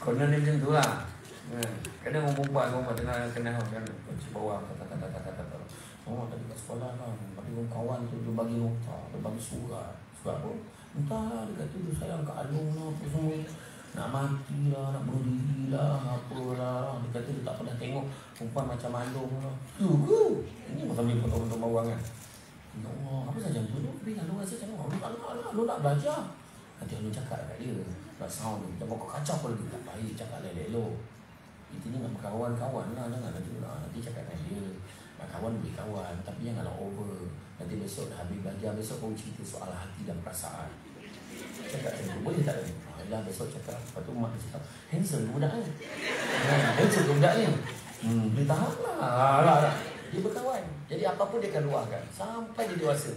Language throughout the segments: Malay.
Konon dia macam tu lah. Kadang orang perempuan tengah kenal kan, kunci bawah kata. Oh tadi kat sekolah kan, ada orang kawan tu dia bagi nota, dia bagi surat apa? Entah dia kata dia sayang Kak Alung lah, apa semua. Nak mati lah, nak bunuh diri lah, apalah. Dia kata dia tak pernah tengok perempuan macam Alung lah. Ini macam ni potong-potong bawang kan. Ya Allah, apa saja tu? Tapi Alung rasa macam Alung nak belajar. Nanti Alung cakap kat dia, nak sound dia, jangan kau kacau pun dia tak baik, cakap elok-elok. Intinya nak berkawan-kawan lah, jangan nanti cakap dengan dia. Nak kawan boleh kawan, tapi janganlah over. Nanti besok dah habis belajar, besok kau cerita soal hati dan perasaan. Cakap macam tu, boleh tak? Dah besok cakap. Lepas tu mak dia cakap, handsome budak ni. Handsome budak ni. Boleh tahan lah. Dia berkawan. Jadi apa-apa dia akan luahkan sampai dia dewasa.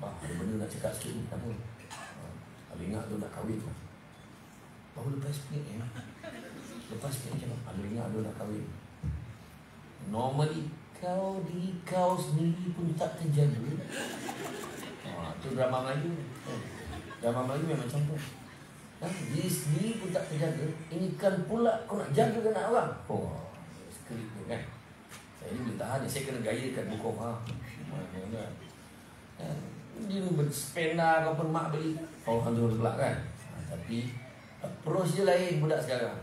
Ada benda nak cakap sikit ni, kenapa? Kalau ingat tu nak kahwin. Baru lepas PN. Lepas PN macam mana? Kalau ingat tu nak kahwin. Normally diri kau sendiri pun tak terjaga. Itu drama Melayu. Drama Melayu memang macam tu. Diri sendiri pun tak terjaga, inikan pula kau nak jaga anak orang. Skrip tu kan. Saya ni boleh tahan, saya kena gayakan buku dia berspenda kau pun mak beli. Alhamdulillah pula kan. Tapi approach dia lain budak sekarang.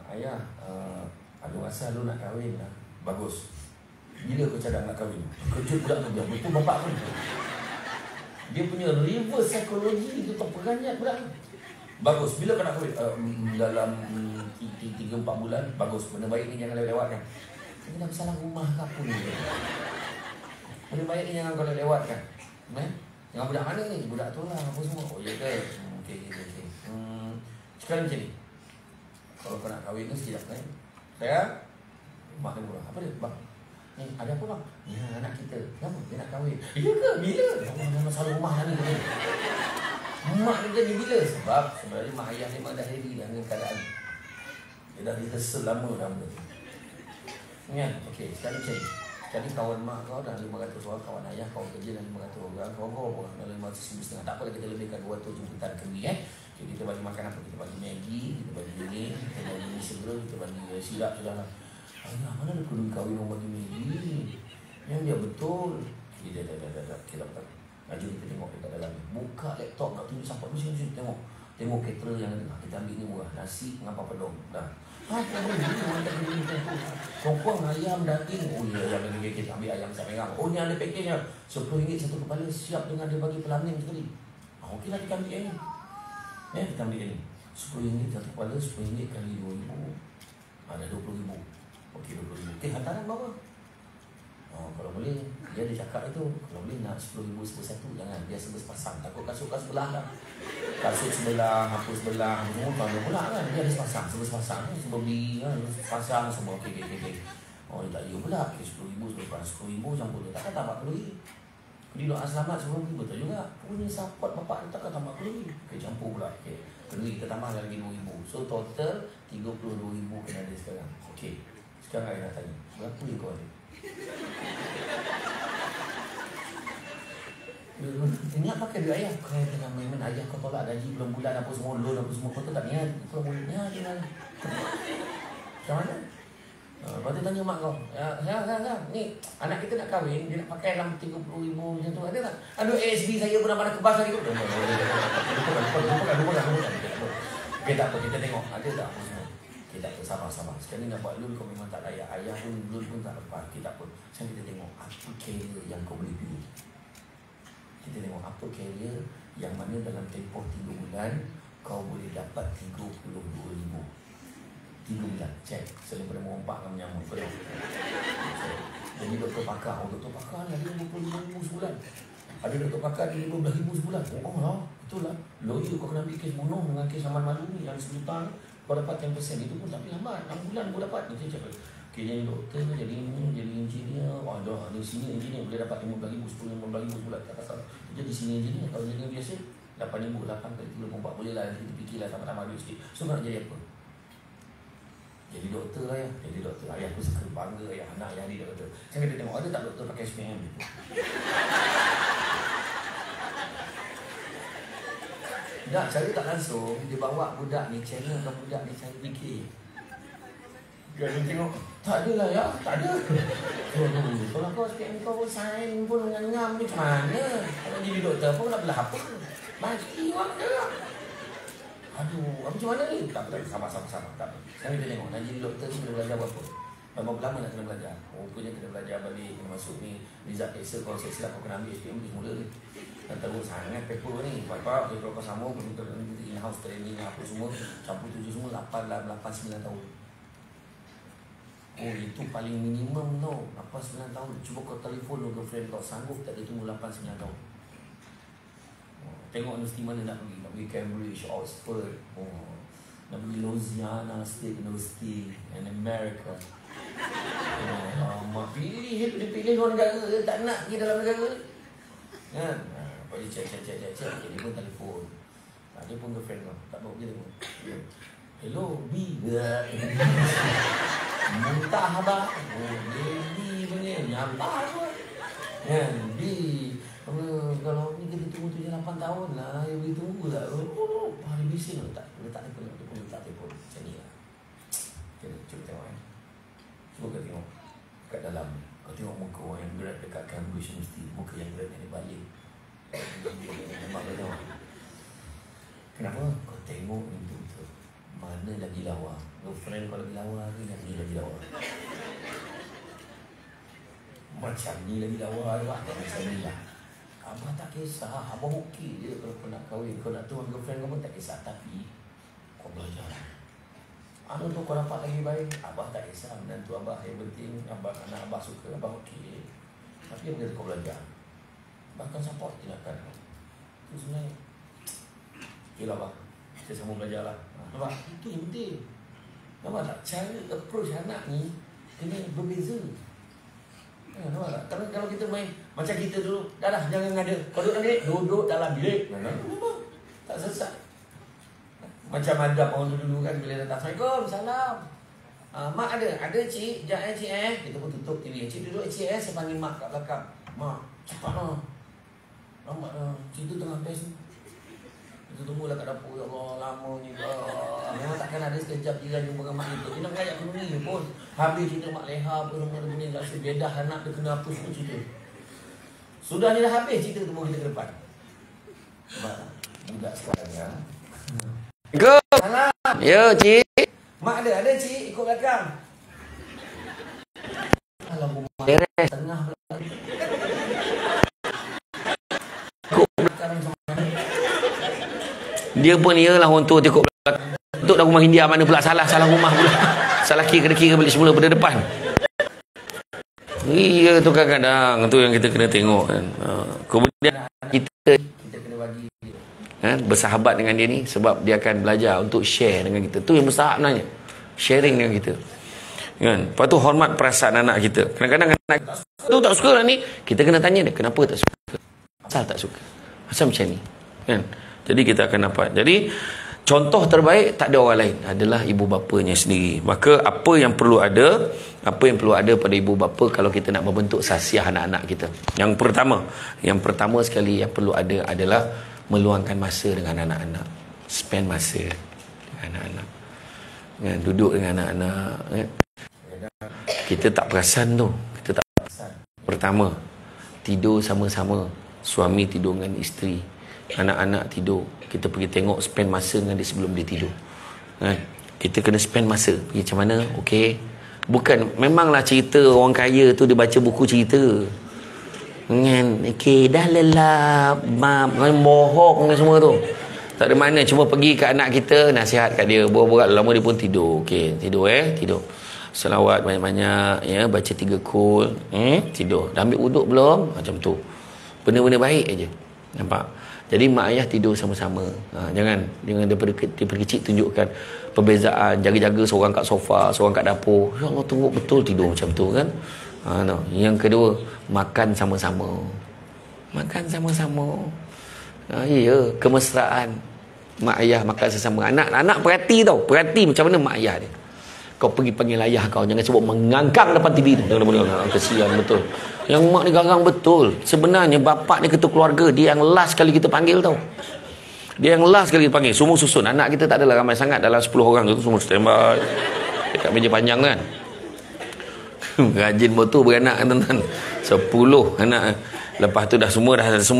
Ayah, Alung rasa lu nak kahwin lah. Bagus. Bila kau cadang nak kahwin? Kejut budak tu dia. Betul bapak pun. Dia punya reverse psikologi itu terperanjat budak tu. Bagus. Bila kau nak kahwin? Dalam 3-4 bulan. Bagus. Benda baik ni jangan lewatkan. Ini dah masalah rumah ke apa ni? Benda baik ni jangan kau lewatkan. Jangan budak mana ni? Budak tu lah. Apa semua? Oh ya ke? Okay. Sekarang macam ni. Kalau kau nak kahwin ni sekejap kan? Saya mak dia murah. Apa dia? Bang, ni ada apa bang? Ni anak kita. Kenapa? Dia nak kahwin. Iya ke? Bila? Memang masalah rumah ni. Mak dia jadi bila? Sebab sebenarnya mak ayah memang dah ready dengan keadaan. Dia dah rehearsal lama dah benda tu. Kan? Okey, sekarang macam ni. Jadi kawan mak kau dah 500 orang, kawan ayah kau kerja dah 500 orang, kawan kau dah 500,000. Tak apa, kita lebihkan 200 jemputan kami Jadi kita bagi makan apa? Kita bagi Maggi, kita bagi ini, kita bagi mie segera, kita bagi sirap sudah lah. Ayah, mana ada kudu kahwin orang bagi Maggi? Yang dia betul. Kita dapat. Laju kita tengok dekat dalam. Buka laptop nak tunjuk sampai mesti tengok. Tengok caterer yang ada. Kita ambil ni murah. Nasi dengan apa dong. Dah. Apa ni? Orang tak kena macam tu. Sokong ayam daging. Oh ya, ayam daging kita ambil ayam saya pegang. Oh ni ada package-nya. RM10 satu kepala siap dengan dia bagi pelamin sekali. Okeylah kita ambil yang ni. Kita ambil yang ni. RM10 satu kepala, RM10 kali RM2,000. Ada RM20,000. Okey, RM20,000. Okey, hantaran berapa? Kalau boleh, dia ada cakap itu. Kalau boleh nak RM10,000 satu. Jangan, dia sepasang. Takut kasut sebelah kan. Kasut sebelah, apa sebelah. Semua kalau pula kan. Dia ada sepasang. Sepasang. Sebab beli kan. Sepasang semua. Okey. Dia tak ya pula. Okay, RM10,000 RM10,000 campur dia. Takkan tambah kalori. Dia doa selamat RM10,000 betul juga. Punya support bapak dia takkan tambah kalori. Okey, campur pula. Okey. Kalori kita tambah lagi RM2,000. So total RM32,000 kena ada sekarang. Okey. Sekarang saya nak tanya. Berapa yang kau ada? Ingat pakai duit ayah. Kau dengan main ayah kau tolak gaji bulan-bulan apa semua, loan apa semua. Kau tu tak niat. Kau boleh niat je lah. Macam mana? Lepas tu tanya mak kau. Ni anak kita nak kahwin. Dia nak pakai dalam RM30,000 macam tu. Ada tak? Aduh ASB saya pun nak kebas lagi. Lupakan. Okay tak apa. Kita tengok. Ada tak apa semua? Okay tak apa. Sabar. Sekarang ni nak buat loan kau memang tak layak. Ayah pun loan pun tak lepas. Okay tak apa. Sekarang kita tengok. Apa carrier yang kau boleh pilih? Kita tengok apa carrier yang mana dalam tempoh 3 bulan kau boleh dapat RM32,000. 3 bulan, cek. Selain pada merompak dengan menyamuk. Jadi doktor pakar ni ada RM25,000 sebulan. Ada doktor pakar ni RM15,000 sebulan. Oh lah, itulah. Lawyer kau kena ambil kes bunuh dengan kes aman malu ni yang sejuta kau dapat 10%. Itu pun tapi lambat, 6 bulan kau dapat. Nanti cakap okay, jadi doktor, jadi engineer. Dah, di sini engineer boleh dapat RM15,000, RM15,000 sebulan. Tak pasal. Jadi sini engineer, kalau engineer biasa RM8,000, 8 kali 34 boleh lah. Kita fikirlah tambah-tambah duit sikit. So kau nak jadi apa? Jadi doktor lah ya. Jadi doktor. Ayah aku suka bangga ayah anak yang dia doktor. Saya kata tengok ada tak doktor pakai SPM gitu. Tak, cara tak langsung dia bawa budak ni, channelkan budak ni cara fikir. Dia tengok, tak ada lah ya, tak ada. Kalau kau cakap kau pun sains pun ngam ni macam mana? Kalau jadi doktor pun nak belah apa? Mati orang dia. Aduh, macam mana ni? Tak apa, sabar. Tak apa. Sekarang kita tengok, nak jadi doktor ni kena belajar berapa? Berapa lama nak kena belajar? Rupanya kena belajar balik, kena masuk ni. Result Excel, kalau saya silap kau kena ambil SPM ni semula ni. Dan teruk sangat paper ni. Bapak, kalau kau sama, kita in-house training apa semua, campur 7 semua, 8-9 tahun. Oh, itu paling minimum tau. 8-9 tahun. Cuba kau telefon lo girlfriend kau, sanggup tak dia tunggu 8-9 tahun. Tengok universiti mana nak pergi. Nak pergi Cambridge, Oxford, nak pergi Louisiana State University in America. Mak pilih, dia pilih luar negara, dia tak nak pergi dalam negara. Kan? Lepas dia cek. Dia pun telefon. Dia pun girlfriend kau. Tak bawa dia pun. Hello, B. Muntah abang. B punya. Nyampah pun. Kan? B. Kalau ni kita tunggu 7-8 tahun lah. Dia boleh tunggu lah. Dia bising tak? Dia tak telefon. Dia pun letak telefon. Macam ni lah. Cuba tengok kan. Cuba kau tengok kat dalam. Kau tengok muka orang yang grad dekat Cambridge University. Muka yang grad yang balik. Nampak kau tengok. Kenapa? Kau tengok ni betul-betul. Mana lagi lawa? Girlfriend kau lagi lawa ke? Yang ni lagi lawa. Macam ni lagi lawa. Macam ni lah. Abah tak kisah. Abah okey je kalau kau nak kahwin. Kau nak tuan girlfriend kau pun tak kisah. Tapi kau belajar. Anu tu kau dapat lagi baik. Abah tak kisah. Menantu abah yang penting. Anak abah suka. Abah okey. Tapi dia kata kau belajar. Bahkan support tindakan. Itu sebenarnya. Okey lah abah. Kita sama belajar lah. Nampak? Itu yang penting. Nampak tak? Cara approach anak ni kena berbeza. Nampak tak? Kalau kita main macam kita dulu, dah jangan ngada. Kau duduk dalam bilik. Memang tak sesat. Macam ada orang dulu kan bila datang, Assalamualaikum, salam. Mak ada cik, sekejap cik kita pun tutup TV. Cik duduk cik saya panggil mak kat belakang. Mak, cepat lah. Lambat lah. Cik tu tengah best ni. Kita tunggulah kat dapur, ya Allah, lamanya. Memang takkan ada sekejap jiran jumpa dengan mak kita. Dia nak kayak penuh ni pun. Habis cerita mak leha apa semua benda ni. Rasa bedah anak dia kena apa semua cerita. Sudah ni dah habis cerita tu kita ke depan. Sebab budak sekarang ya. Assalamualaikum. Salam. Ya, cik. Mak ada cik ikut belakang. Alamak. Beres. Tengah belakang. Dia pun ialah orang tua tikuk belakang. Untuk dah rumah India mana pula salah rumah pula. Salah kira balik semula pada depan. Iya tu kadang-kadang tu yang kita kena tengok kan. Kemudian kita kena bagi bersahabat dengan dia ni sebab dia akan belajar untuk share dengan kita. Tu yang besar sebenarnya. Sharing dengan kita. Kan? Lepas tu hormat perasaan anak kita. Kadang-kadang anak tu tak suka lah ni, kita kena tanya dia kenapa tak suka. Asal tak suka. Asal macam ni. Kan? Jadi kita akan dapat. Jadi contoh terbaik tak ada orang lain, adalah ibu bapanya sendiri. Maka apa yang perlu ada pada ibu bapa kalau kita nak membentuk sasiah anak-anak kita. Yang pertama sekali yang perlu ada adalah meluangkan masa dengan anak-anak. Spend masa dengan anak-anak. Kan? Duduk dengan anak-anak. Kan? Kita tak perasan tu. Pertama, tidur sama-sama. Suami tidur dengan isteri, anak-anak tidur, kita pergi tengok, spend masa dengan dia sebelum dia tidur. Kan? Kita kena spend masa. Pergi macam mana? Okey. Bukan, memanglah cerita orang kaya tu dia baca buku cerita. Kan? Okey, dah lelap, bohong dan semua tu. Tak ada mana. Cuma pergi kat anak kita, nasihat kat dia. Borak-borak lama dia pun tidur. Okey, tidur. Selawat banyak-banyak, ya, baca 3 kul, tidur. Dah ambil wuduk belum? Macam tu. Benda-benda baik aja. Nampak? Jadi mak ayah tidur sama-sama. Jangan daripada kecil tunjukkan perbezaan, jaga-jaga seorang kat sofa, seorang kat dapur. Ya Allah, tunggu betul tidur macam tu kan. No. Yang kedua, makan sama-sama. Ya, kemesraan. Mak ayah makan sesama. Anak perhati tau. Perhati macam mana mak ayah dia. Kau pergi panggil ayah kau, jangan sebut mengangkang depan TV tu. Jangan kesian betul. Yang mak ni garang betul. Sebenarnya bapak ni ketua keluarga, dia yang last kali kita panggil tau. Dia yang last sekali dipanggil, semua susun. Anak kita tak adalah ramai sangat, dalam 10 orang tu semua standby dekat meja panjang kan. Rajin betul beranak kan tuan-tuan. 10 anak. Lepas tu semua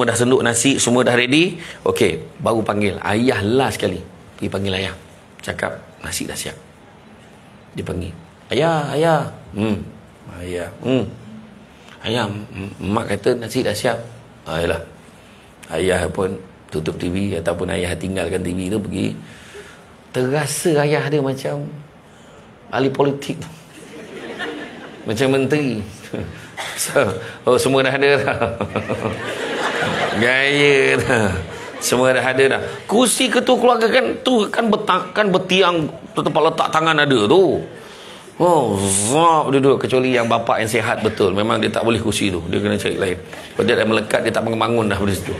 dah senduk nasi, semua dah ready. Okey, baru panggil ayah last sekali. Pergi panggil ayah. Cakap nasi dah siap. Dia panggil, ayah. Ayah. Ayah, mak kata nasi dah siap. Yalah. Ayah pun tutup TV ataupun ayah tinggalkan TV tu pergi. Terasa ayah dia macam ahli politik. Macam menteri. Semua dah ada dah. Gaya dah. Semua dah ada dah. Kursi ketua keluarga kan tu kan bertiang tempat letak tangan ada tu. Zap duduk, kecuali yang bapak yang sihat betul. Memang dia tak boleh kursi tu. Dia kena cari lain. Kalau dia dah melekat, dia tak bangun dah dari situ.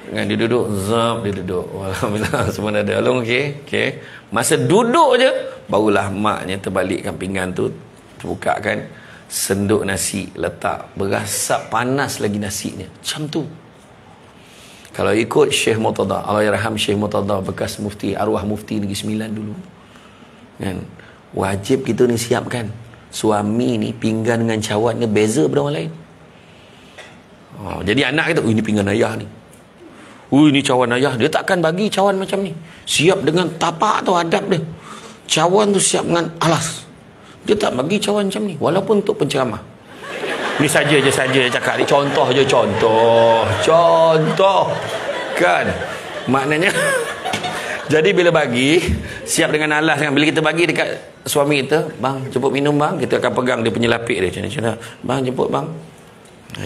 Kan dia duduk, zap dia duduk. Alhamdulillah semua dah ada. Okey. Masa duduk je, barulah maknya terbalikkan pinggan tu, terbukakan, senduk nasi, letak, berasap panas lagi nasinya. Macam tu. Kalau ikut Syekh Murtada, Allahyarham Syekh Murtada, bekas mufti, arwah mufti Negeri Sembilan dulu. Kan? Wajib kita ni siapkan. Suami ni pinggan dengan cawan ni beza daripada orang lain. Jadi anak kita, ini pinggan ayah ni. Ini cawan ayah. Dia takkan bagi cawan macam ni. Siap dengan tapak tu adab dia. Cawan tu siap dengan alas. Dia tak bagi cawan macam ni. Walaupun untuk penceramah. Ni saja cakap ni. Contoh je. Contoh. Kan? Maknanya jadi bila bagi, siap dengan alas kan. Bila kita bagi dekat suami kita, bang, jemput minum bang, kita akan pegang dia punya lapik dia. Macam mana? Bang, jemput bang.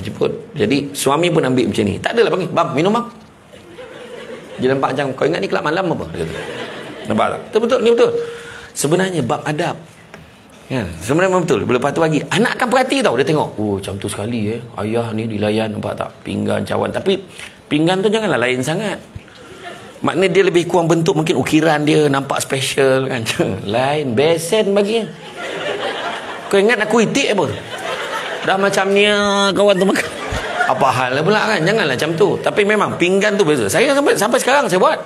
Jemput. Jadi suami pun ambil macam ni. Tak adalah panggil, bang, minum bang. Dia nampak macam, kau ingat ni kelab malam apa? Dia kata. Nampak tak? Betul, ni betul. Sebenarnya bab adab. Kan? Sebenarnya betul. Bila lepas tu bagi, anak akan perhati tau. Dia tengok, macam tu sekali ayah ni dilayan, nampak tak? Pinggan, cawan. Tapi pinggan tu janganlah lain sangat. Maknanya dia lebih kurang bentuk, mungkin ukiran dia nampak special kan. Lain, besen bagi. Kau ingat aku itik apa? Dah macam ni kawan tu makan. Apa hal pula kan? Janganlah macam tu. Tapi memang pinggan tu beza. Saya sampai sekarang saya buat.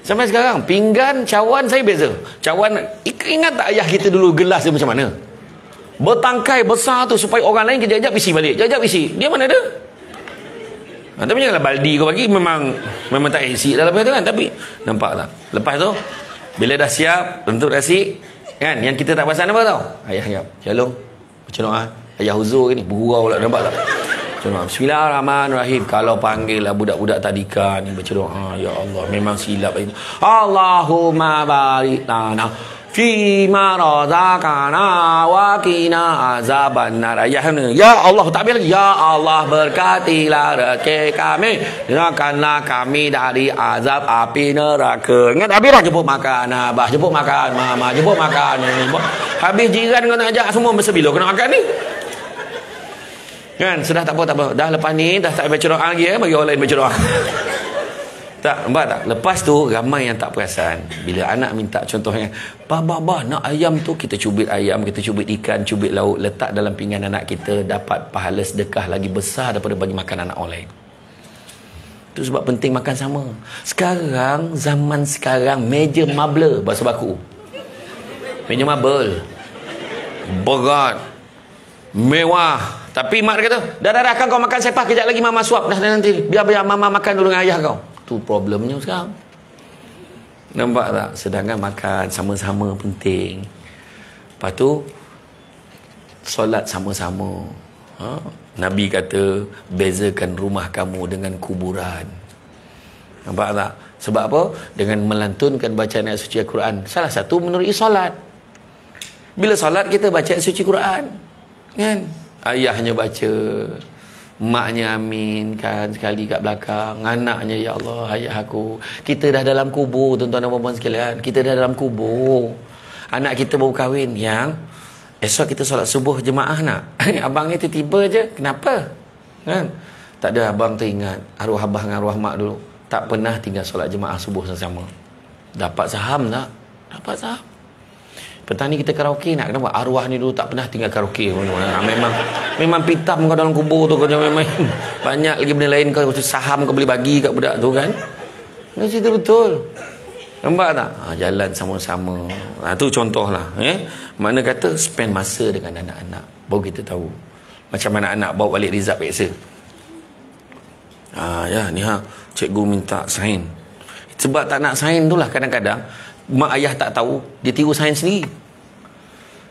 Sampai sekarang pinggan, cawan saya beza. Cawan, ingat tak ayah kita dulu gelas dia macam mana? Bertangkai besar tu supaya orang lain kejap-kejap isi balik. Kejap-kejap isi. Dia mana ada? Tapi janganlah baldi kau bagi, memang tak isi dalam tu kan. Tapi nampak tak? Lepas tu bila dah siap untuk nasi kan, yang kita tak perasan apa tau? Ayah Shalom baca doa. Ayah huzur ni bergurau pula, nampak tak? Bismillahirrahmanirrahim. Kalau panggil lah budak-budak tadika ni baca doa, ya Allah, memang silap ini. Allahumma barik lana fima razaqana wa qina azabannar. Ayah ni, ya Allah, tak habis lagi. Ya Allah, berkatilah rezeki kami, jauhkanlah kami dari azab api neraka. Ingat habis dah jemput makan abah, jemput makan mama, jemput makan ni. Habis jiran kau nak ajak semua bersebilo kau nak makan ni. Kan, sudah tak apa. Dah lepas ni dah tak baca doa lagi bagi orang lain baca doa. Tak, nampak tak? Lepas tu ramai yang tak perasan. Bila anak minta contohnya, bah, nak ayam tu, kita cubit ayam, kita cubit ikan, cubit lauk, letak dalam pinggan anak kita, dapat pahala sedekah lagi besar daripada bagi makan anak orang lain. Itu sebab penting makan sama. Sekarang, zaman sekarang, meja marble, bahasa baku. Meja marble. Berat. Mewah. Tapi mak dia kata, dah kan kau makan sepah, kejap lagi mama suap. Dah nanti, biar mama makan dulu dengan ayah kau. Tu problemnya sekarang. Nampak tak? Sedangkan makan sama-sama penting. Lepas tu solat sama-sama. Nabi kata, bezakan rumah kamu dengan kuburan. Nampak tak? Sebab apa? Dengan melantunkan bacaan ayat suci Al-Quran. Salah satu menerusi solat. Bila solat kita baca ayat suci Quran. Kan? Ayahnya baca, maknya amin kan, sekali kat belakang, anaknya ya Allah ayah aku. Kita dah dalam kubur tuan-tuan dan puan-puan sekalian. Kita dah dalam kubur. Anak kita baru kahwin, yang esok kita solat subuh jemaah nak. Abang ni tiba-tiba je, kenapa? Kan? Tak ada, abang teringat arwah abah dengan arwah mak dulu tak pernah tinggal solat jemaah subuh sama-sama. Dapat saham tak? Dapat saham. Petang ni kita karaoke nak, kenapa? Arwah ni dulu tak pernah tinggal karaoke. Memang pitam kau dalam kubur tu, kau memang banyak lagi benda lain kau saham kau boleh bagi kat budak tu kan. Dia cerita betul. Nampak tak? Jalan sama-sama. Tu contohlah. Mana kata spend masa dengan anak-anak. Baru kita tahu macam mana anak bawa balik result peksa. Ni cikgu minta sign. Sebab tak nak sign tu lah kadang-kadang mak ayah tak tahu, dia tiru sign sendiri.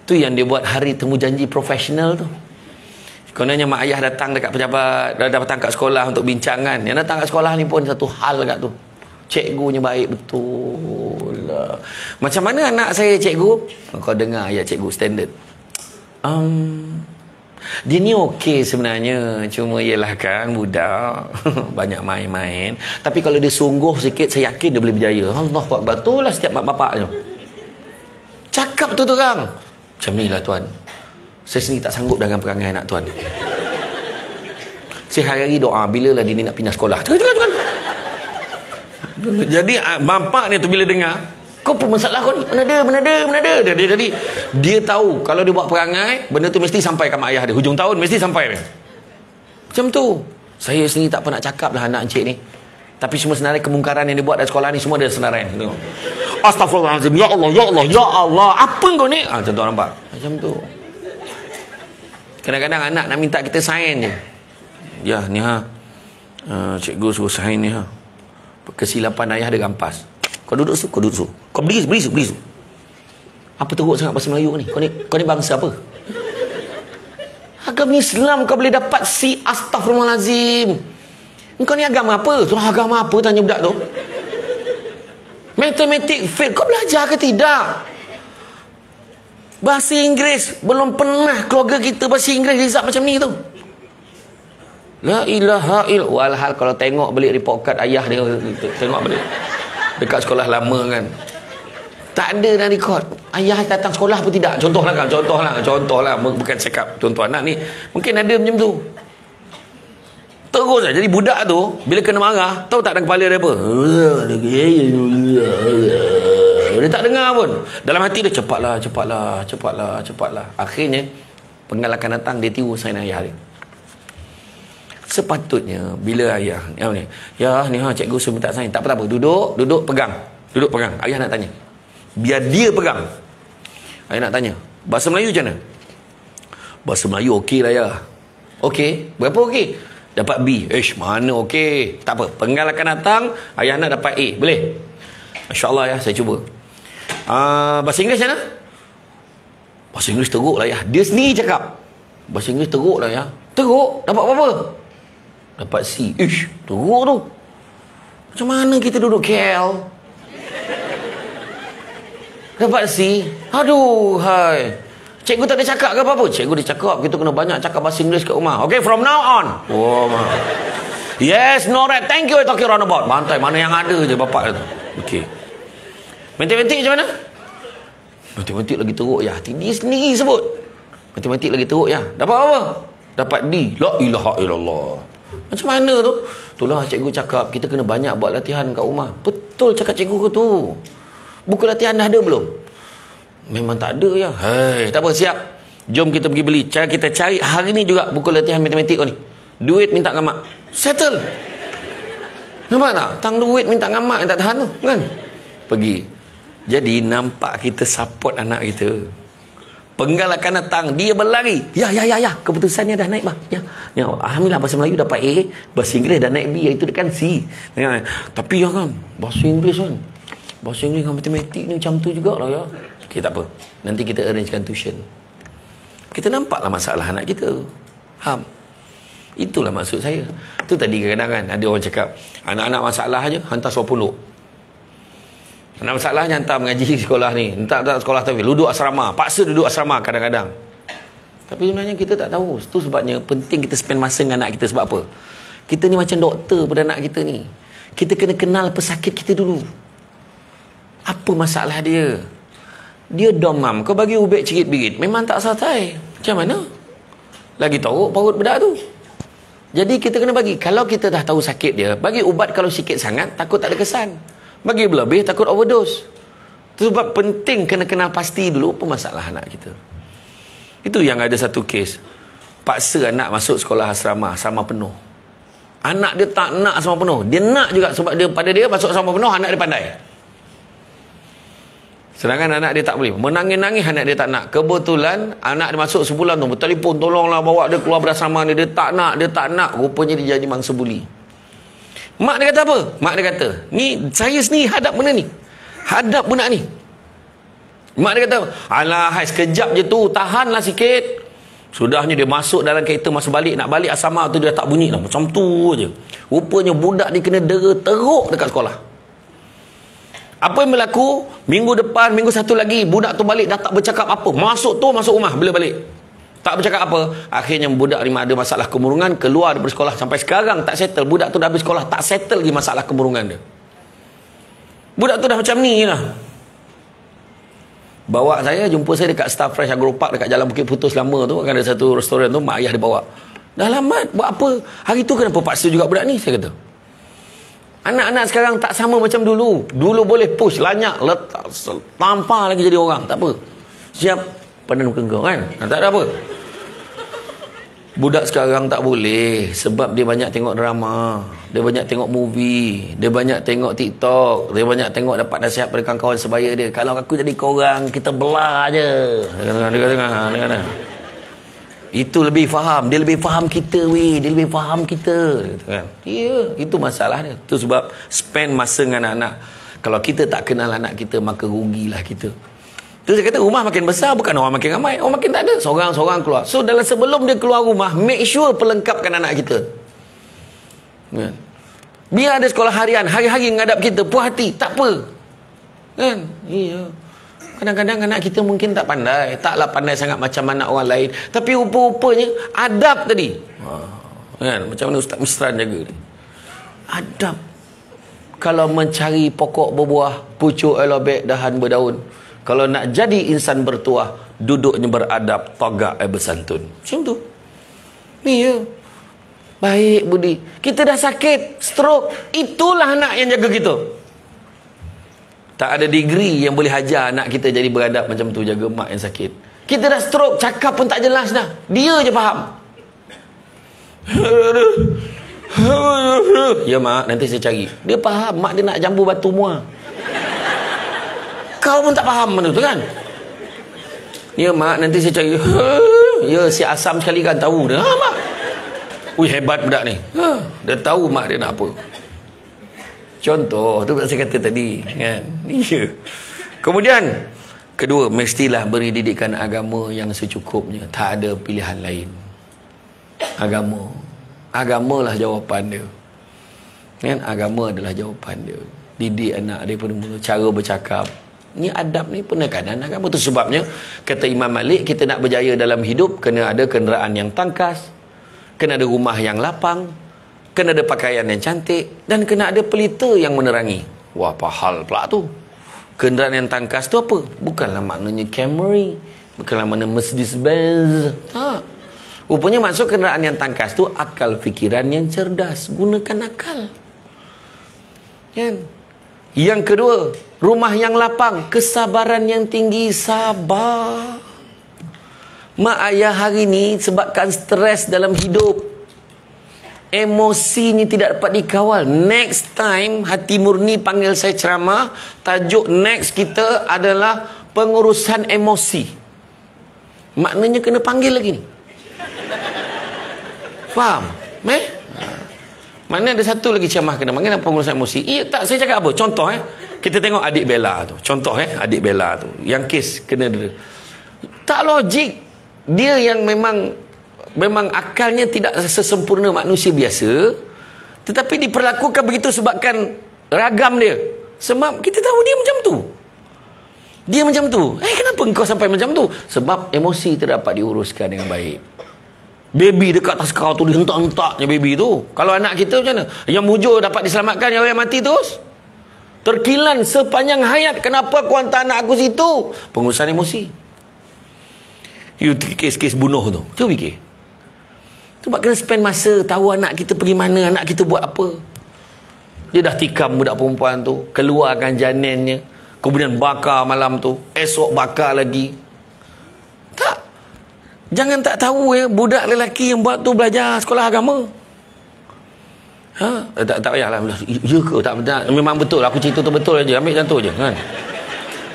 Tu yang dia buat hari temu janji profesional tu. Kononnya mak ayah datang dekat pejabat, datang kat sekolah untuk bincangan. Yang datang kat sekolah ni pun satu hal kat tu. Cikgunya baik betul lah. Macam mana anak saya cikgu? Kau dengar ayat cikgu standard. Dia ni okey sebenarnya, cuma ialah kan budak banyak main-main. Tapi kalau dia sungguh sikit, saya yakin dia boleh berjaya. Allah Akbar, betul lah setiap mak bapaknya cakap tu orang. Macam ni lah tuan, saya sendiri tak sanggup dengan perangai anak tuan. Saya hari-hari doa bila lah dia ni nak pindah sekolah. Jadi bapak ni tu bila dengar, kau pun masalah kau ni, mana ada. Jadi dia tahu kalau dia buat perangai, benda tu mesti sampai ke mak ayah dia. Hujung tahun mesti sampai dia. Macam tu. Saya sendiri tak pernah cakap lah anak encik ni. Tapi semua senarai kemungkaran yang dia buat dari sekolah ni, semua dia senarai. Astaghfirullahaladzim. Ya Allah. Apa kau ni? Macam tu nampak. Macam tu. Kadang-kadang anak nak minta kita sign je. Ya ni cikgu suruh sign ni kesilapan ayah dia rampas. Kau duduk su. Kau beri su. Apa teruk sangat bahasa Melayu ni? Kau ni bangsa apa? Agama Islam kau boleh dapat C. Astaghfirullahalazim. Kau ni agama apa? Tu agama apa tanya budak tu? Matematik fail. Kau belajar ke tidak? Bahasa Inggeris belum pernah keluarga kita bahasa Inggeris result macam ni tu. La ilaha illallah. Walhal kalau tengok balik report card ayah dia, tengok balik dekat sekolah lama kan, tak ada dah record ayah datang sekolah apa tidak. Contohlah bukan cakap contoh anak ni, mungkin ada macam tu. Terus lah. Jadi budak tu bila kena marah, tahu tak dalam kepala dia apa? Dia tak dengar pun. Dalam hati dia cepatlah. Akhirnya penggalakan datang, dia tiru sign ayah dia. Sepatutnya bila ayah ni, cikgu suruh minta sign, tak apa, duduk pegang. Ayah nak tanya, biar dia pegang. Ayah nak tanya, bahasa Melayu macam mana? Bahasa Melayu okey lah ya. Okey, berapa okey? Dapat B. Mana okey? Tak apa, penggalakan datang, ayah nak dapat A, boleh? Masya-Allah ya, saya cuba. Bahasa Inggeris macam mana? Bahasa Inggeris teruk lah ya. Dia sendiri cakap bahasa Inggeris teruk lah ya. Teruk? Dapat berapa? Dapat C. Teruk tu. Macam mana kita duduk KL dapat C? Aduh, hai. Cikgu tak ada cakap ke apa-apa? Cikgu dia cakap kita kena banyak cakap bahasa Inggeris kat rumah. Okay, from now on. Yes, no right. Thank you, talking round about. Bantai, mana yang ada je bapak tu. Okay. Matematik macam mana? Matematik lagi teruk ya. Dia sendiri sebut matematik lagi teruk ya. Dapat apa? Dapat D. La ilaha illallah. Macam mana tu? Itulah cikgu cakap kita kena banyak buat latihan kat rumah. Betul cakap cikgu tu. Buku latihan dah ada belum? Memang tak ada ya. Hai, tak apa, siap. Jom kita pergi beli. Kita cari hari ni juga buku latihan matematik kau ni. Duit minta dengan mak. Settle. Nampak tak? Tang duit minta dengan mak yang tak tahan tu, kan? Pergi. Jadi nampak kita support anak kita. Penggalakan datang, dia berlari. Ya. Keputusannya dah naik bah. Ya. Alhamdulillah bahasa Melayu dapat A, bahasa Inggeris dah naik B, itu dekat C. Ya. Tapi ya kan, bahasa Inggeris kan. Bahasa Inggeris dengan matematik ni macam tu jugalah ya. Okey, tak apa. Nanti kita arrangekan tuition. Kita nampaklah masalah anak kita. Faham? Itulah maksud saya. Tu tadi kadang-kadang kan ada orang cakap, anak-anak masalah aja hantar suap pondok. Anak masalahnya hantar mengaji sekolah ni, tak sekolah tapi duduk asrama, paksa duduk asrama kadang-kadang. Tapi sebenarnya kita tak tahu. Itu sebabnya penting kita spend masa dengan anak kita. Sebab apa? Kita ni macam doktor pada anak kita ni. Kita kena kenal pesakit kita dulu. Apa masalah dia? Dia domam, kau bagi ubat cirit-birit, memang tak selesai. Macam mana? Lagi teruk perut budak tu. Jadi kita kena bagi. Kalau kita dah tahu sakit dia, bagi ubat kalau sikit sangat, takut tak ada kesan. Bagi berlebih, takut overdose. Sebab penting kena kenal pasti dulu apa masalah anak kita. Itu yang ada satu kes. Paksa anak masuk sekolah asrama penuh. Anak dia tak nak sama penuh. Dia nak juga sebab dia pada dia masuk sama penuh, anak dia pandai. Sedangkan anak dia tak boleh. Menangis-nangis anak dia tak nak. Kebetulan anak dia masuk sebulan tu, bertelefon, tolonglah bawa dia keluar berasrama dia. Dia tak nak. Rupanya dia jadi mangsa buli. Mak dia kata apa? Mak dia kata, ni saya sendiri hadap benda ni. Hadap budak ni. Mak dia kata, alah hai sekejap je tu, tahanlah sikit. Sudahnya dia masuk dalam kereta masa balik, nak balik asrama tu dia tak bunyi lah. Macam tu je. Rupanya budak ni kena dera teruk dekat sekolah. Apa yang berlaku? Minggu depan, minggu satu lagi, budak tu balik dah tak bercakap apa. Masuk rumah bila balik. Tak bercakap apa. Akhirnya budak ni ada masalah kemurungan, keluar daripada sekolah. Sampai sekarang tak settle. Budak tu dah habis sekolah, tak settle lagi masalah kemurungan dia. Budak tu dah macam ni lah. Bawa saya, jumpa saya dekat Star Fresh Agro Park dekat Jalan Bukit Putus lama tu. Kan ada satu restoran tu, mak ayah dia bawa. Dah lama, buat apa? Hari tu kenapa paksa juga budak ni? Saya kata. Anak-anak sekarang tak sama macam dulu. Dulu boleh push, lanyak, letak, tampar lagi jadi orang. Tak apa. Siap, padan muka kau kan? Tak ada apa. Budak sekarang tak boleh. Sebab dia banyak tengok drama. Dia banyak tengok movie. Dia banyak tengok TikTok. Dia banyak tengok dapat nasihat dari kawan-kawan sebaya dia. Kalau aku jadi korang, kita belah je. Dengar. Itu lebih faham. Dia lebih faham kita, weh. Dia lebih faham kita. Kan? Ya, itu masalah dia. Itu sebab spend masa dengan anak-anak. Kalau kita tak kenal anak kita, maka rugilah kita. Terus saya kata, rumah makin besar, bukan orang makin ramai. Orang makin tak ada. Seorang-seorang keluar. So, sebelum dia keluar rumah, make sure pelengkapkan anak kita. Kan? Biar ada sekolah harian. Hari-hari menghadap kita. Puas hati. Tak apa. Kan? Iya. Kadang-kadang anak kita mungkin tak pandai. Taklah pandai sangat macam anak orang lain. Tapi rupa-rupanya, adab tadi. Kan? Macam mana Ustaz Misran jaga ni. Adab. Kalau mencari pokok berbuah, pucuk elobek, dahan berdaun. Kalau nak jadi insan bertuah, duduknya beradab, tagak bersantun. Macam tu. Ni ya. Baik budi. Kita dah sakit, stroke. Itulah anak yang jaga kita. Tak ada degree yang boleh hajar anak kita jadi beradab macam tu, jaga mak yang sakit. Kita dah stroke, cakap pun tak jelas dah. Dia je faham. Ya mak, nanti saya cari. Dia faham, mak dia nak jambu batu muar. Kau pun tak faham mana tu kan? Ya mak, nanti saya cari. Ya, si Asam sekali kan tahu dia. Mak. Ui, hebat budak ni. Dia tahu mak dia nak apa. Contoh, tu saya kata tadi kan. Ya. Kemudian kedua, mestilah beri didikan agama yang secukupnya. Tak ada pilihan lain. Agamalah jawapan dia. Kan? Agama adalah jawapan dia. Didik anak dia pun mula cara bercakap. Ni adab ni penekanan agama. Tu sebabnya kata Imam Malik, kita nak berjaya dalam hidup kena ada kenderaan yang tangkas, kena ada rumah yang lapang, kena ada pakaian yang cantik, dan kena ada pelita yang menerangi. Wah, apa hal pula tu? Kenderaan yang tangkas tu apa? Bukanlah maknanya Camry, bukanlah maknanya Mercedes-Benz. Tak. Rupanya maksud kenderaan yang tangkas tu akal fikiran yang cerdas. Gunakan akal. Kan? Yang kedua, rumah yang lapang, kesabaran yang tinggi, sabar. Mak ayah hari ni sebabkan stres dalam hidup, emosinya tidak dapat dikawal. Next time hati murni panggil saya ceramah, tajuk next kita adalah pengurusan emosi. Maknanya kena panggil lagi ni. Faham? Mana ada satu lagi ceramah kena panggil pengurusan emosi. Iya tak, saya cakap apa? Contoh kita tengok adik Bella tu. Contoh adik Bella tu. Yang kes kena dia. Tak logik. Dia yang memang akalnya tidak sesempurna manusia biasa, tetapi diperlakukan begitu sebabkan ragam dia. Sebab kita tahu dia macam tu. Dia macam tu. Kenapa engkau sampai macam tu? Sebab emosi tidak dapat diuruskan dengan baik. Baby dekat atas kau tu, dihentak-hentaknya baby tu. Kalau anak kita macam mana? Yang mujur dapat diselamatkan, yang mati terus. Terkilan sepanjang hayat. Kenapa kau hantar anak aku situ? Pengurusan emosi. You kes-kes bunuh tu. Cuba fikir. Sebab kena spend masa tahu anak kita pergi mana, anak kita buat apa. Dia dah tikam budak perempuan tu, keluarkan janinnya, kemudian bakar malam tu, esok bakar lagi. Tak. Jangan tak tahu budak lelaki yang buat tu belajar sekolah agama. Tak payahlah. Ya ke? Tak, memang betul. Aku cerita tu betul aja. Ambil macam tu je kan.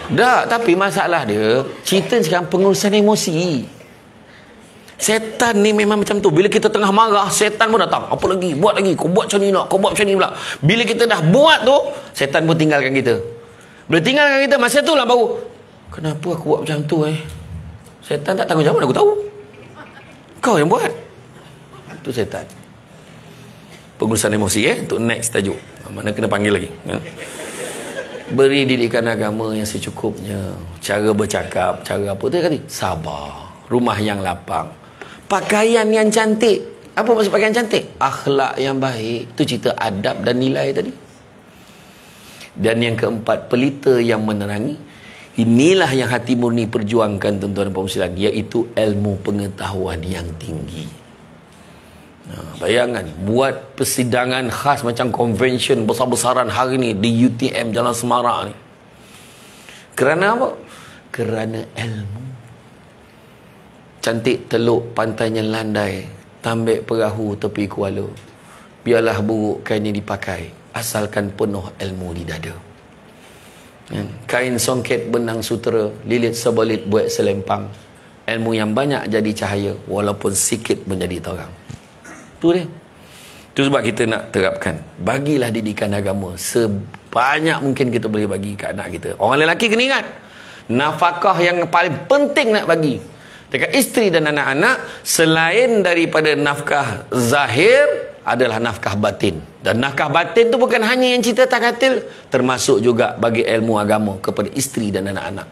Tak, tapi masalah dia, cerita sekarang pengurusan emosi. Setan ni memang macam tu. Bila kita tengah marah, setan pun datang. Apa lagi? Buat lagi. Kau buat macam ni nak. Kau buat macam ni pula. Bila kita dah buat tu, setan pun tinggalkan kita. Bila tinggalkan kita, masa tu lah baru, kenapa aku buat macam tu Setan tak tanggungjawab, aku tahu. Kau yang buat. Itu setan. Pengurusan emosi untuk next tajuk. Mana kena panggil lagi. Beri didikan agama yang secukupnya. Cara bercakap, cara apa tu tadi? Sabar. Rumah yang lapang. Pakaian yang cantik. Apa maksud pakaian cantik? Akhlak yang baik. Itu cerita adab dan nilai tadi. Dan yang keempat, pelita yang menerangi. Inilah yang hati murni perjuangkan tuan-tuan dan puan sekalian, iaitu ilmu pengetahuan yang tinggi. Bayangkan buat persidangan khas macam convention besar-besaran hari ni di UTM Jalan Semarak ni. Kerana apa? Kerana ilmu. Cantik teluk pantainya landai, tambik perahu tepi kuala. Biarlah buruk kainnya dipakai, asalkan penuh ilmu di dada. Kain songket benang sutera, lilit sebalit buat selempang. Ilmu yang banyak jadi cahaya, walaupun sikit menjadi terang. Itu dia. Itu sebab kita nak terapkan. Bagilah didikan agama sebanyak mungkin kita boleh bagi ke anak kita. Orang lelaki kena ingat, nafkah yang paling penting nak bagi dekat isteri dan anak-anak, selain daripada nafkah zahir, adalah nafkah batin. Dan nafkah batin tu bukan hanya yang cerita takatil, termasuk juga bagi ilmu agama kepada isteri dan anak-anak.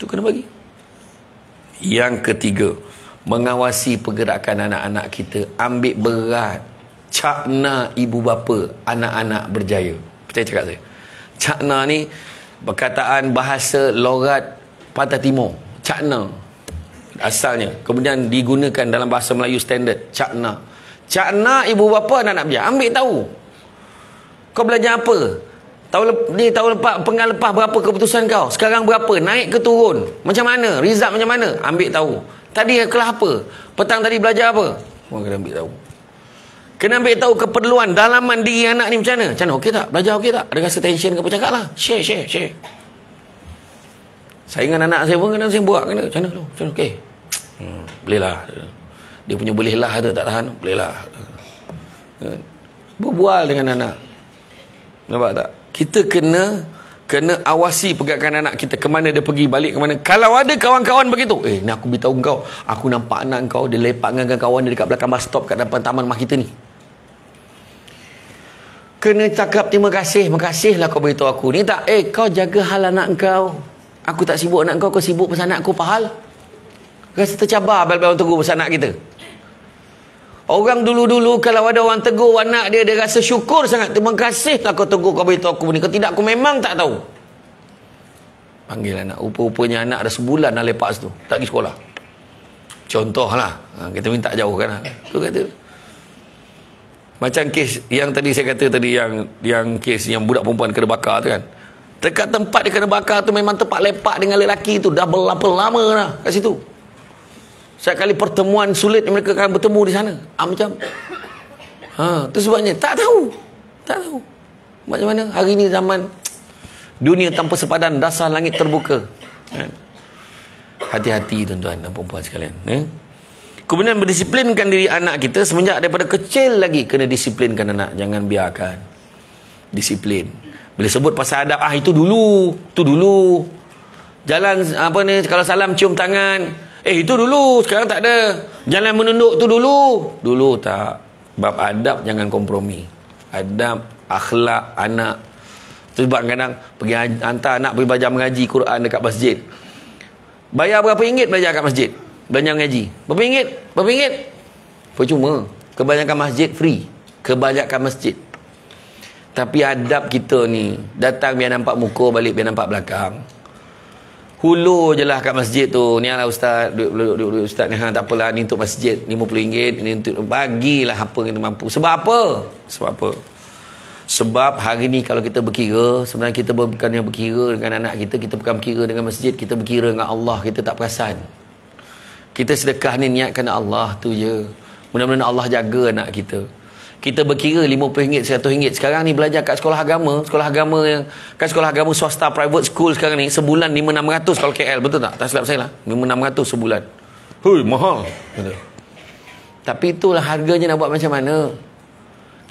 Itu kena bagi. Yang ketiga, mengawasi pergerakan anak-anak kita. Ambil berat. Cakna ibu bapa anak-anak berjaya. Percaya cakap saya. Cakna ni perkataan bahasa logat Pantai Timur. Cakna asalnya. Kemudian digunakan dalam bahasa Melayu standard. Cakna. Cakna ibu bapa anak-anak berjaya. Ambil tahu. Kau belajar apa? Tahun lepas, penggal lepas berapa keputusan kau? Sekarang berapa? Naik ke turun? Macam mana? Result macam mana? Ambil tahu. Tadi kelas apa? Petang tadi belajar apa? Orang kena ambil tahu. Kena ambil tahu keperluan dalaman diri anak ni macam mana? Macam mana? Okey tak? Belajar okey tak? Ada rasa tension ke apa? Cakap lah. Share. Saya dengan anak saya pun kena saya buat. Kena. Macam mana tu? Macam mana? Okey. Boleh lah. Dia punya boleh lah tu tak tahan. Boleh lah. Berbual dengan anak. Nampak tak? Kita kena awasi pergerakan anak kita, ke mana dia pergi, balik ke mana. Kalau ada kawan-kawan begitu, ni aku beritahu kau, aku nampak anak kau dia lepak dengan kawan dia dekat belakang bus stop kat depan taman rumah kita ni. Kena cakap terima kasih, makasih lah kau beritahu aku ni. Tak, kau jaga hal anak kau. Aku tak sibuk anak kau sibuk pasal anak aku, pahal. Rasa tercabar bel-bel orang tegur pasal anak kita. Orang dulu-dulu kalau ada orang tegur anak dia, dia rasa syukur sangat. Terima kasih lah kau tegur, kau beritahu aku ni. Kalau tidak, aku memang tak tahu. Panggil anak. Rupa-rupanya anak dah sebulan dah lepak situ. Tak pergi sekolah. Contohlah. Kita minta jauhkan lah. Tu kata. Macam kes yang tadi saya kata tadi, yang kes yang budak perempuan kena bakar tu kan. Dekat tempat dia kena bakar tu memang tempat lepak dengan lelaki tu. Dah berapa lama dah kat situ. Setiap kali pertemuan sulit mereka akan bertemu di sana. Macam tu sebabnya tak tahu. Macam mana hari ni zaman dunia tanpa sepadan, dasar langit terbuka. Hati-hati tuan-tuan dan puan-puan sekalian. Kemudian berdisiplinkan diri anak kita semenjak daripada kecil lagi. Kena disiplinkan anak, jangan biarkan. Disiplin. Bila sebut pasal adab, itu dulu. Jalan apa ni, kalau salam cium tangan. Itu dulu, sekarang tak ada. Jalan menunduk tu dulu tak. Bab adab jangan kompromi. Adab, akhlak anak. Tu sebab kadang pergi hantar anak pergi belajar mengaji Quran dekat masjid. Bayar berapa ringgit belajar kat masjid? Belajar mengaji. Berapa ringgit? Percuma. Kebanyakan masjid free. Kebanyakan masjid. Tapi adab kita ni, datang biar nampak muka, balik biar nampak belakang. Hulur je lah kat masjid tu. Ni lah ustaz, duduk ustaz ni, tak apalah, ni untuk masjid RM50, ni untuk, bagilah apa yang kita mampu. Sebab apa? Sebab hari ni kalau kita berkira, sebenarnya kita bukannya berkira dengan anak kita, kita bukan berkira dengan masjid, kita berkira dengan Allah, kita tak perasan. Kita sedekah ni niat kerana Allah tu je. Mudah-mudahan Allah jaga anak kita. kita berkira RM50, RM100. Sekarang ni belajar kat sekolah agama yang kat sekolah agama swasta private school sekarang ni sebulan 5-600 kalau KL, betul tak? Tak silap saya lah. 5-600 sebulan. Hui, mahal. Betul. Tapi itulah harganya, nak buat macam mana?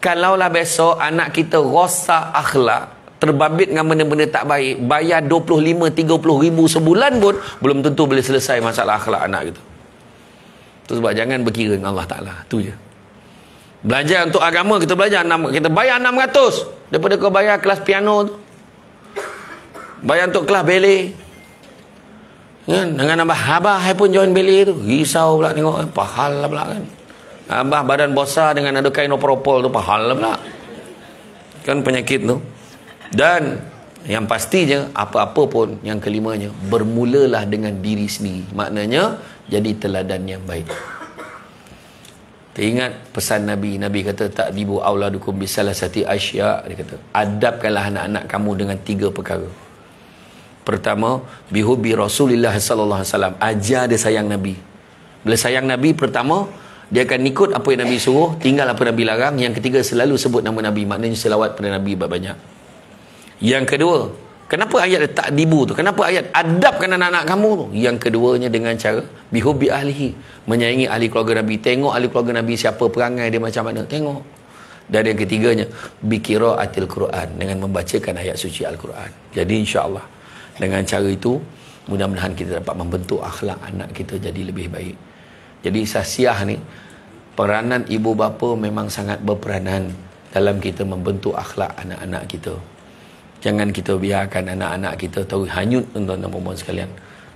Kalaulah besok anak kita rosak akhlak, terbabit dengan benda-benda tak baik, bayar 25-30 ribu sebulan pun belum tentu boleh selesai masalah akhlak anak kita. Itu sebab jangan berkira dengan Allah Ta'ala. Itu je. Belajar untuk agama, kita belajar, kita bayar 600 daripada kau bayar kelas piano tu, bayar untuk kelas ballet kan? Dengan abah pun join ballet tu, risau pula tengok, pahal lah pula kan. Abah badan besar dengan ada kain opropol tu, pahal lah pula kan, penyakit tu. Dan yang pastinya, apa-apa pun, yang kelimanya, bermulalah dengan diri sendiri. Maknanya jadi teladan yang baik. Teringat pesan Nabi. Nabi kata, ta'dibu auladukum bisalasati asya'. Dia kata, adabkanlah anak-anak kamu dengan 3 perkara. Pertama, bihubbi Rasulullah sallallahu alaihi wasallam. Ajar dia sayang Nabi. Bila sayang Nabi, pertama, dia akan ikut apa yang Nabi suruh, tinggal apa Nabi larang. Yang ketiga, selalu sebut nama Nabi. Maknanya selawat pada Nabi banyak. Yang kedua, kenapa ayat ta'dibu tu? Kenapa ayat adabkan anak-anak kamu tu? Yang keduanya dengan cara bihubbi ahlihi, menyayangi ahli keluarga Nabi. Tengok ahli keluarga Nabi siapa, perangai dia macam mana, tengok. Dan yang ketiganya biqiraatil Quran, dengan membacakan ayat suci Al-Quran. Jadi insya-Allah dengan cara itu mudah-mudahan kita dapat membentuk akhlak anak kita jadi lebih baik. Jadi sasiah ni, peranan ibu bapa memang sangat berperanan dalam kita membentuk akhlak anak-anak kita. Jangan kita biarkan anak-anak kita tahu hanyut, tuan-tuan dan puan-puan sekalian.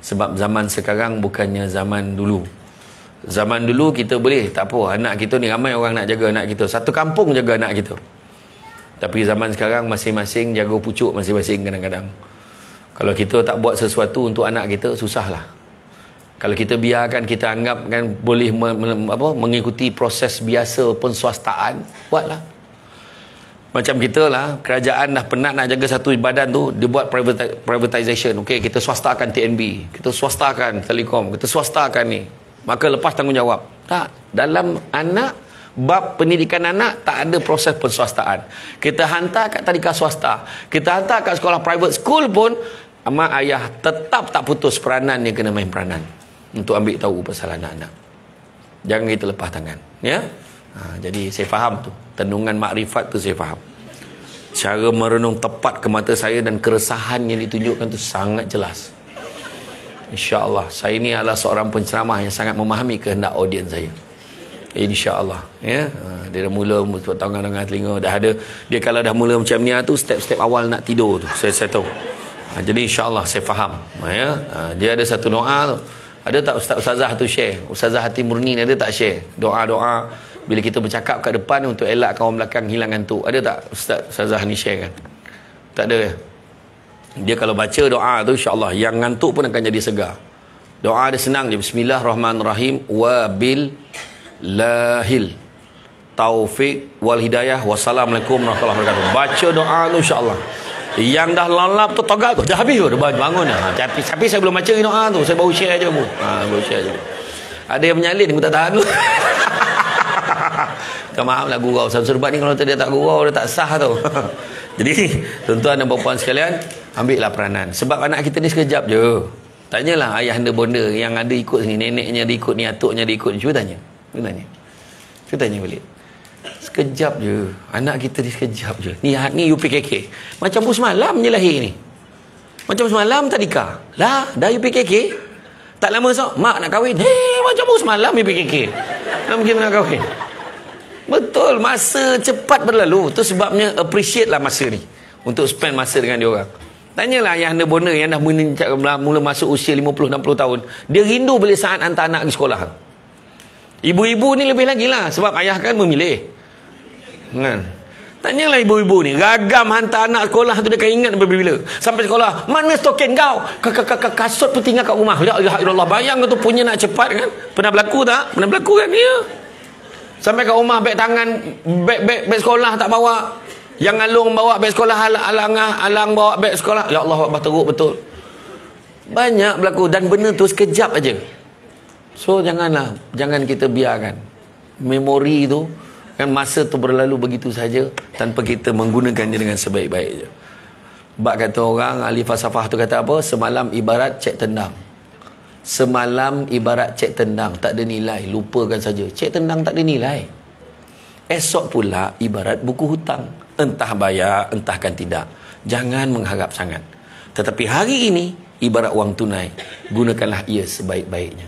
Sebab zaman sekarang bukannya zaman dulu. Zaman dulu kita boleh, tak apa, anak kita ni ramai orang nak jaga anak kita. Satu kampung jaga anak kita. Tapi zaman sekarang masing-masing jaga pucuk masing-masing kadang-kadang. Kalau kita tak buat sesuatu untuk anak kita, susahlah. Kalau kita biarkan, kita anggap kan boleh mengikuti proses biasa penswastaan, buatlah. Macam kita lah, kerajaan dah penat nak jaga satu badan tu, dia buat privatization. Okey, kita swastakan TNB, kita swastakan Telekom, kita swastakan ni. Maka lepas tanggungjawab. Tak, dalam anak, bab pendidikan anak, tak ada proses penswastaan. Kita hantar kat tadika swasta, kita hantar kat sekolah private school pun, mak ayah tetap tak putus peranan, dia kena main peranan untuk ambil tahu pasal anak-anak. Jangan kita lepas tangan, ya. Jadi saya faham tu, tenungan makrifat tu saya faham. Cara merenung tepat ke mata saya dan keresahan yang ditunjukkan tu sangat jelas. InsyaAllah saya ni adalah seorang penceramah yang sangat memahami kehendak audiens saya. InsyaAllah, ya. Dia dah mula tangan dengan telinga, dah ada. Dia kalau dah mula macam ni tu, step-step awal nak tidur tu, saya tahu. Jadi insyaAllah saya faham, ya. Dia ada satu doa tu. Ada tak Ustazah tu share? Ustazah Hati Murni ada tak share doa-doa bila kita bercakap kat depan untuk elakkan orang belakang hilang ngantuk? Ada tak Ustazah ni share kan? Tak ada. Dia kalau baca doa tu, insya-Allah yang ngantuk pun akan jadi segar. Doa dia senang je, bismillahirrahmanirrahim, wa bil lahil taufik wal hidayah, wassalamualaikum warahmatullahi wabarakatuh. Baca doa tu insya-Allah. Yang dah lalap tu togak tu dah habis tu, dah bangun dah. Tapi saya belum baca doa tu, saya baru share aja pun. Baru share aja. Ada yang menyalin, aku tak tahan tu. Maaf lah gurau Samsul Bat ni, kalau dia tak gurau dia tak sah tu. Jadi tuan-tuan dan puan-puan sekalian, ambillah peranan. Sebab anak kita ni sekejap je. Tanyalah ayah anda bonda yang ada ikut ni, neneknya dia ikut ni, atuknya dia ikut ni. Cuba tanya. Cuba tanya balik. Sekejap je. Anak kita ni sekejap je. Ni UPKK. Macam pun semalam je lahir ni. Macam semalam tadika. Lah, dah UPKK. Tak lama mak nak kahwin. Macam pun semalam UPKK. Nak mungkin nak kahwin. Betul, masa cepat berlalu. Itu sebabnya appreciate lah masa ni, untuk spend masa dengan dia orang. Tanyalah ayah anda bonda yang dah mula masuk usia 50-60 tahun. Dia rindu bila saat hantar anak ke sekolah. Ibu-ibu ni lebih lagi lah, sebab ayah kan memilih kan? Tanyalah ibu-ibu ni, ragam hantar anak sekolah tu dia akan ingat bila sampai sekolah, mana stoken kau? Kasut pun tinggal kat rumah. Ya Allah, bayang tu punya nak cepat kan? Pernah berlaku tak? Pernah berlaku kan? Ya. Sampai kat rumah beg tangan, beg sekolah tak bawa. Yang Alung bawa beg sekolah, Alang bawa beg sekolah. Ya Allah, teruk betul. Banyak berlaku, dan benda tu sekejap aja. So jangan kita biarkan memori tu Kan masa tu berlalu begitu saja tanpa kita menggunakannya dengan sebaik-baiknya. Bak kata orang, ahli falsafah tu kata apa? Semalam ibarat cek tendang. Semalam ibarat cek tendang, tak ada nilai, lupakan saja. Cek tendang tak ada nilai. Esok pula ibarat buku hutang. Entah bayar, entahkan tidak. Jangan mengharap sangat. Tetapi hari ini ibarat wang tunai. Gunakanlah ia sebaik-baiknya.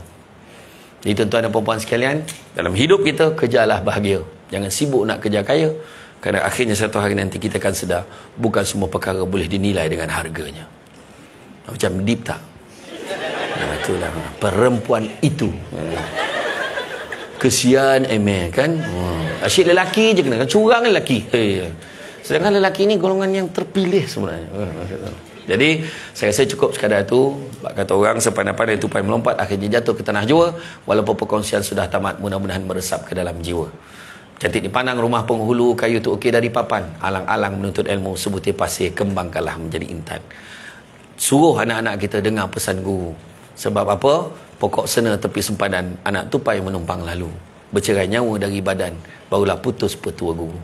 Jadi tuan-tuan dan puan-puan sekalian, dalam hidup kita, kejarlah bahagia. Jangan sibuk nak kejar kaya. Kerana akhirnya satu hari nanti kita akan sedar, bukan semua perkara boleh dinilai dengan harganya. Macam deep tak? Itulah perempuan itu. Kesian Emel kan. Asyik lelaki je kena. Curang lelaki. Sedangkan lelaki ni golongan yang terpilih sebenarnya. Jadi saya rasa cukup sekadar itu. Kata orang sepandai-pandai tupai melompat, akhirnya jatuh ke tanah jua. Walaupun perkongsian sudah tamat, mudah-mudahan meresap ke dalam jiwa. Cantik dipandang rumah penghulu, kayu tu okey dari papan. Alang-alang menuntut ilmu, sebutir pasir, kembangkanlah menjadi intan. Suruh anak-anak kita dengar pesan guru. Sebab apa? Pokok sena tepi sempadan, anak tupai menumpang lalu. Bercerai nyawa dari badan, barulah putus petua guru.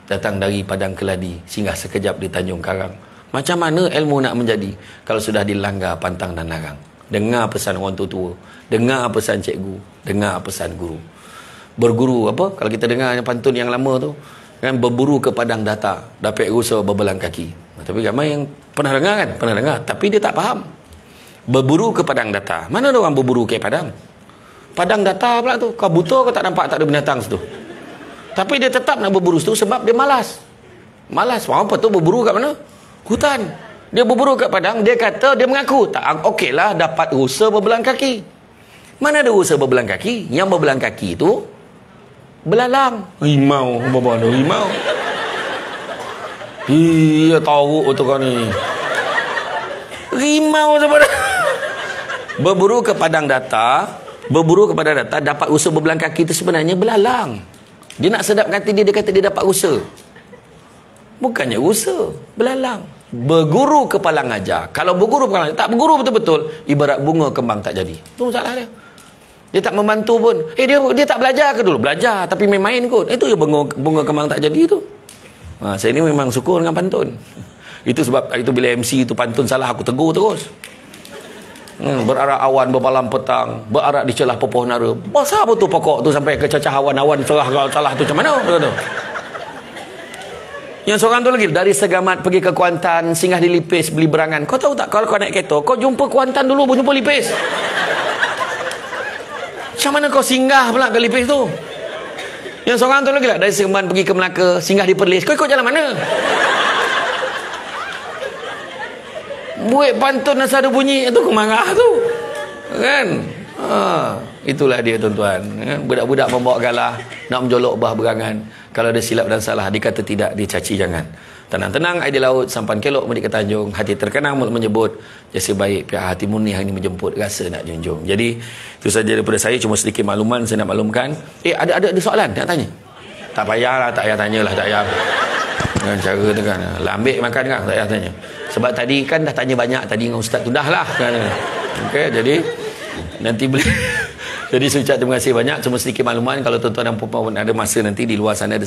Datang dari padang keladi, singgah sekejap di Tanjung Karang. Macam mana ilmu nak menjadi kalau sudah dilanggar pantang dan larang? Dengar pesan orang tua, dengar pesan cikgu, dengar pesan guru. Berguru apa? Kalau kita dengar pantun yang lama tu, kan berburu ke padang datar, dapat rusa berbelang kaki. Tapi ramai yang pernah dengar kan? Pernah dengar, tapi dia tak faham. Berburu ke padang datar. Mana ada orang berburu ke padang? Padang datar pula tu. Kau buta kau tak nampak tak ada binatang situ. Tapi dia tetap nak berburu situ sebab dia malas. Malas. Apa tu berburu kat mana? Hutan. Dia berburu kat padang, dia kata, dia mengaku, tak okeylah dapat rusa berbelang kaki. Mana ada rusa berbelang kaki? Yang berbelang kaki tu belalang. Rimau, apa ada rimau? Iya, tahu tu kau ni. Rimau sebenarnya. Berburu ke padang datar, dapat rusa berbelang kaki itu sebenarnya belalang. Dia nak sedap hati dia kata dia dapat rusa. Bukannya rusa, belalang. Berguru kepala ngajar. Kalau berguru kepala ngajar, tak berguru betul-betul, ibarat bunga kembang tak jadi. Itu masalah dia. Dia tak membantu pun. Dia tak belajar ke dulu? Belajar, tapi main-main kot. Itu ya bunga kembang tak jadi tu. Saya ni memang syukur dengan pantun. Itu sebab itu bila MC itu pantun salah, aku tegur terus. Berarak awan bermalam petang, berarak di celah pepoh nara. Masa apa tu pokok tu sampai ke cacah awan-awan salah tu macam mana? Yang seorang tu lagi, dari Segamat pergi ke Kuantan, singgah di Lipis beli berangan. Kau tahu tak, kalau kau naik kereta, kau jumpa Kuantan dulu, baru jumpa Lipis. Macam mana kau singgah pula ke Lipis tu? Yang seorang tu lagi lah, dari Seremban pergi ke Melaka, singgah di Perlis. Kau ikut jalan mana? Buat pantun asal ada bunyi itu kau marah tu. Kan? Itulah dia tuan-tuan. Budak-budak membawa galah, nak menjolok bah berangan. Kalau ada silap dan salah, dikata tidak, dicaci jangan. Tenang-tenang air di laut, sampan kelok medik ke Tanjung, hati terkenang mulut menyebut, jasa baik pihak hati murni hari ini menjemput, rasa nak junjung. Jadi itu saja daripada saya, cuma sedikit makluman saya nak maklumkan. Ada soalan nak tanya? Tak payahlah, tak payah tanyalah, tak payah. Dengan cara tu kan, lambik makan kan, tak payah tanya. Sebab tadi kan dah tanya banyak tadi dengan ustaz tu, dah lah kan. Okey, jadi nanti boleh. Jadi saya ucap terima kasih banyak, cuma sedikit makluman. Kalau tuan-tuan dan puan-puan ada masa nanti di luar sana ada